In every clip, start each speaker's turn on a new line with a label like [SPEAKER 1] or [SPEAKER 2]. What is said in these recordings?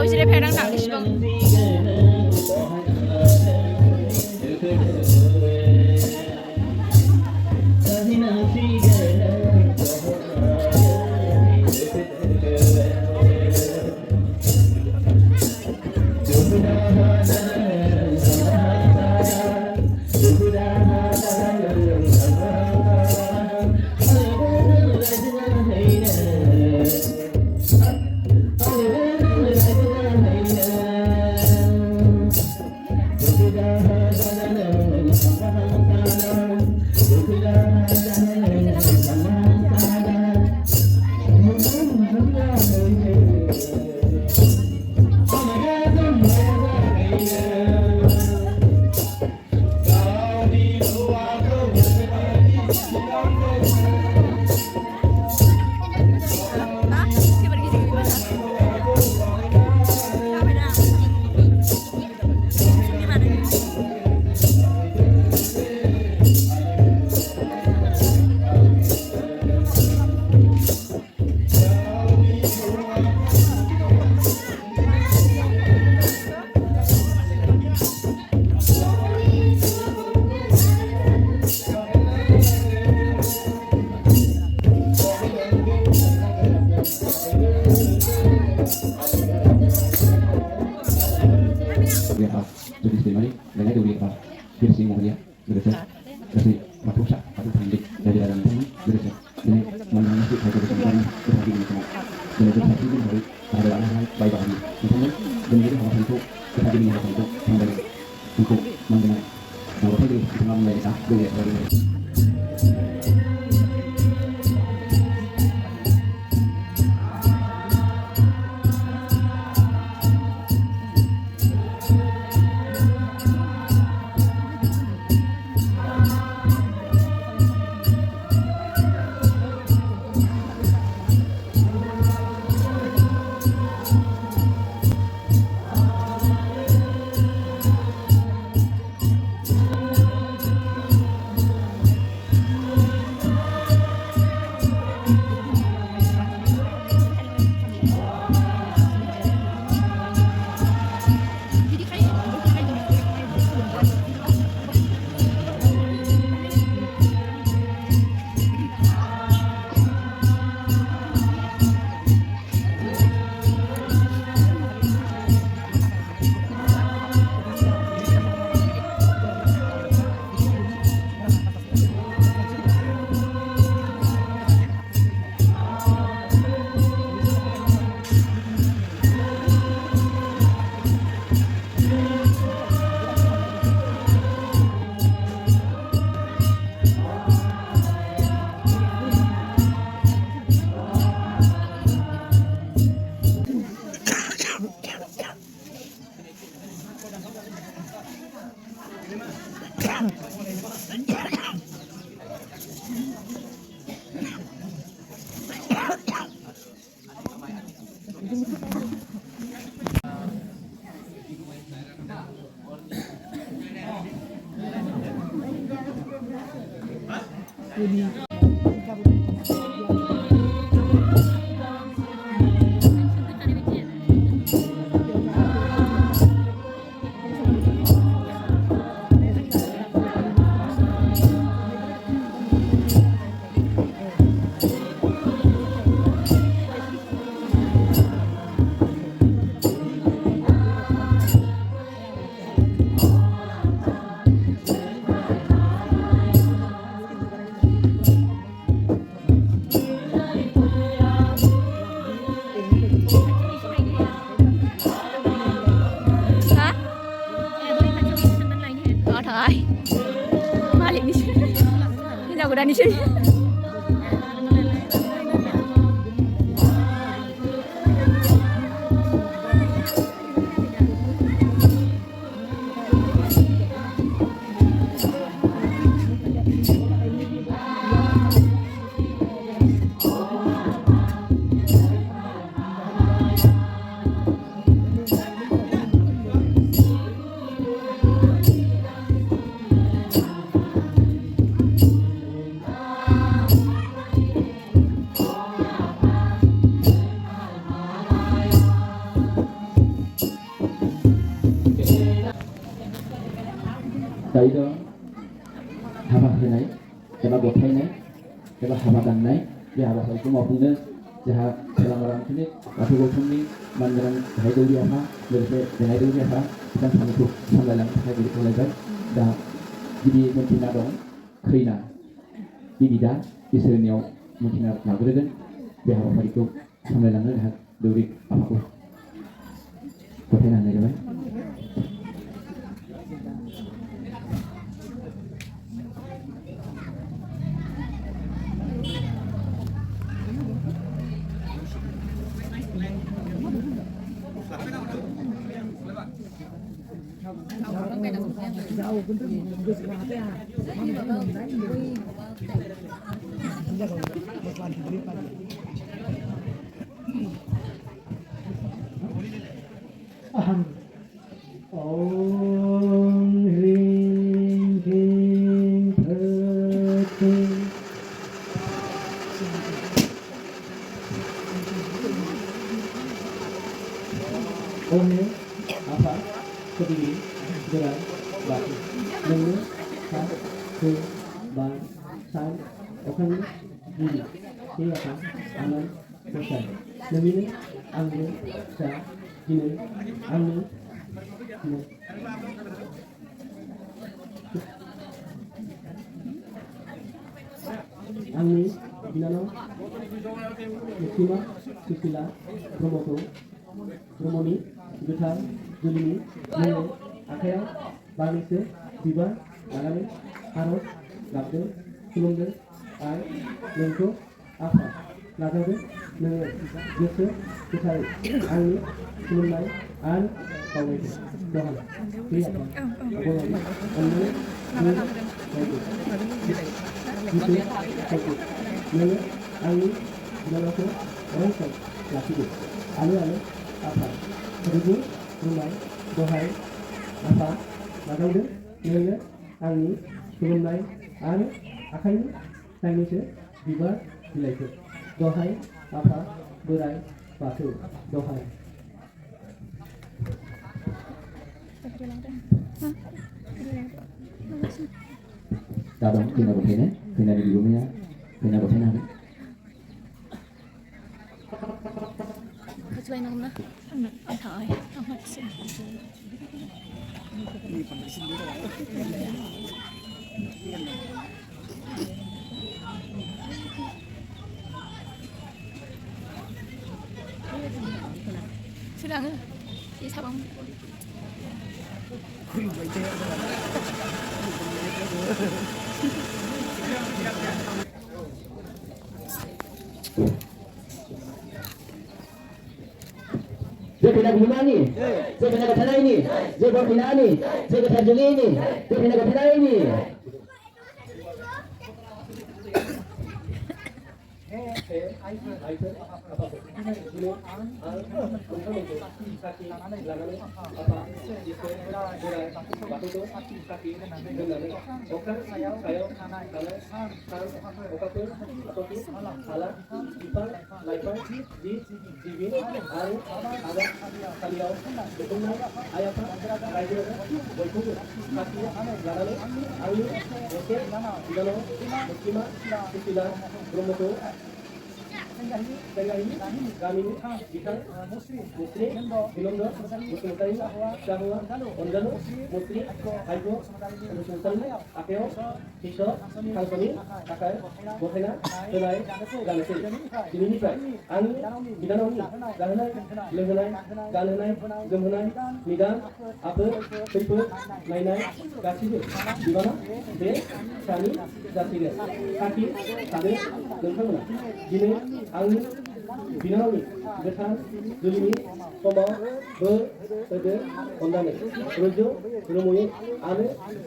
[SPEAKER 1] जिराय फायनांथां इसिबां Di sini.
[SPEAKER 2] दायो हाबा होनाय एबा गथायनाय एबा हाबा दाननाय बे हाबाफारिखौ मावफुंनो जोंहा खोलामरांनि बाथौ गौथुमनि मानगोनां गाहाय दौरि आफा लोगोसे गाहाय दौरि आफा बिथां सानैखौ सामलायलांनो थाखाय बिदि खावलायबाय। दा गिबि मोनथिना दं खैना बिदा इसोरनियाव मोनथिना लाग्रोगोन बे हाबाफारिखौ सामलायलांनो जोंहा दौरि आफाखौ गथायना होनाय जाबाय।
[SPEAKER 3] Aham. Om Hrim Hrim Bhakti. Omnya apa? Kediri, gerak, batu. Nemu, sah, ke, ban, san, okan, diri. Ini apa? Aman, selesai. Nemini, angin, sah, ini, angin, ini. Angin, binano, Musima, Susila, Promoto, Romoni, Gutar, Julini, Nene, Akaya, Barnise, Biba, Agame, Aros, Labde, Kulunde, Ai, Lenko, Apa, Lagade, Nene, Jose, Gutar, Angin, Kulunai, An, Kawete, Dohan, Kriyakan, Abolani, Anne, Nene, Gitu, Satu, Nene, Angin, Binanoso, Rangsan, Lakidu, Alu, Apa, Rugu, Rumai, Dohai, Apa, Lagaude, Nene, Angin, Kulunai, An, Akayni, Tangnise, Bibar, Bilaiku, Dohai, Apa, Borai, Batu, Dohai.
[SPEAKER 2] Đã đóng khi nào có thể này, khi nào bị uống nha, khi nào có thể nào.
[SPEAKER 1] Kecuali nama, antai, amat sih. Sudah nggak? Di Sabang.
[SPEAKER 2] Saya pindah ke mana ni? Saya pindah ke sana ini. Saya bawa pindah ni. Saya ke Sarjuli ini. Saya pindah ke sana ini. Gamini, Gitan, Musri, Bilondo, Muslimutari, Syahwa, Ondano, Musri, Haigo, Muslimutari, Akeo, Hisho, Kalsoni, Akai, Bohena, Tulai, Ganesi, Diminikai, Ani, Bidanoni, Gahanai, Lehanai, Gahanai, Gemhanai, Nidan, Ape, Pipu, Nainai, Gasibu, Divana, De, Sani, Gasile, Kaki, Kade, Gemhamana, Gine, Ani, Binani, Getan, Julini, Koma, Be, Ede, Ondane, Rojo, Rumui,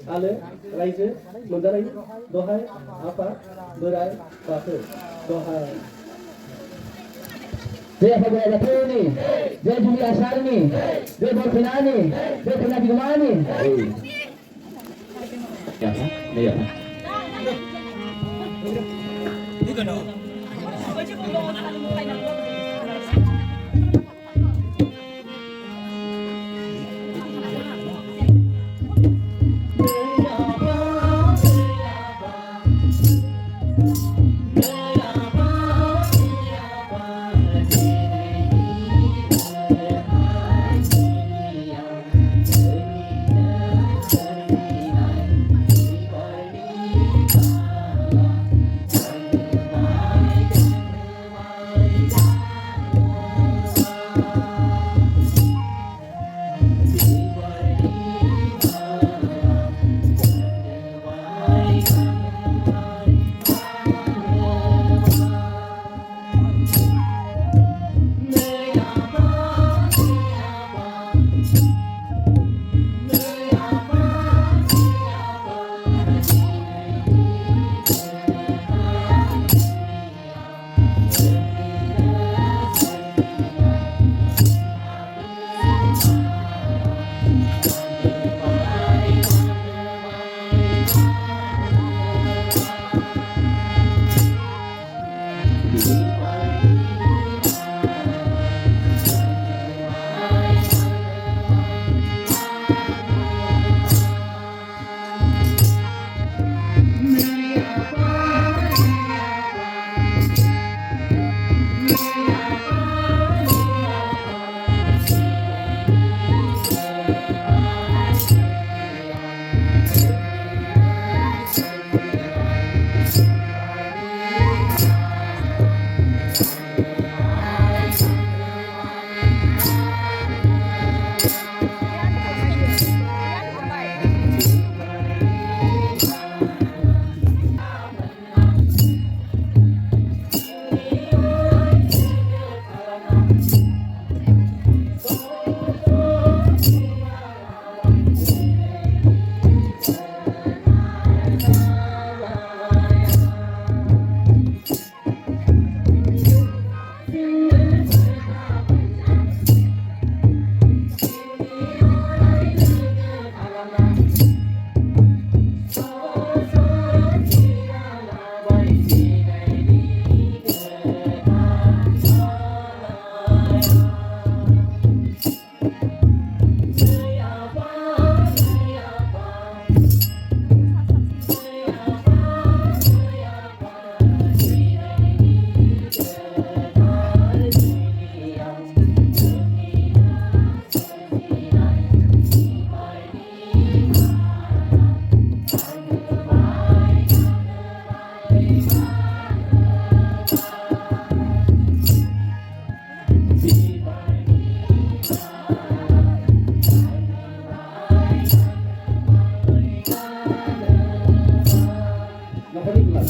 [SPEAKER 2] Ale, Raise, Mundarai, Dohai, Apa, Berai, Batu, Dohai. Saya Fajar Batuni, saya Juli Asarni, saya Borfinani, saya Pernah Bigumani. Ya, ya. Bukan dong. Hey,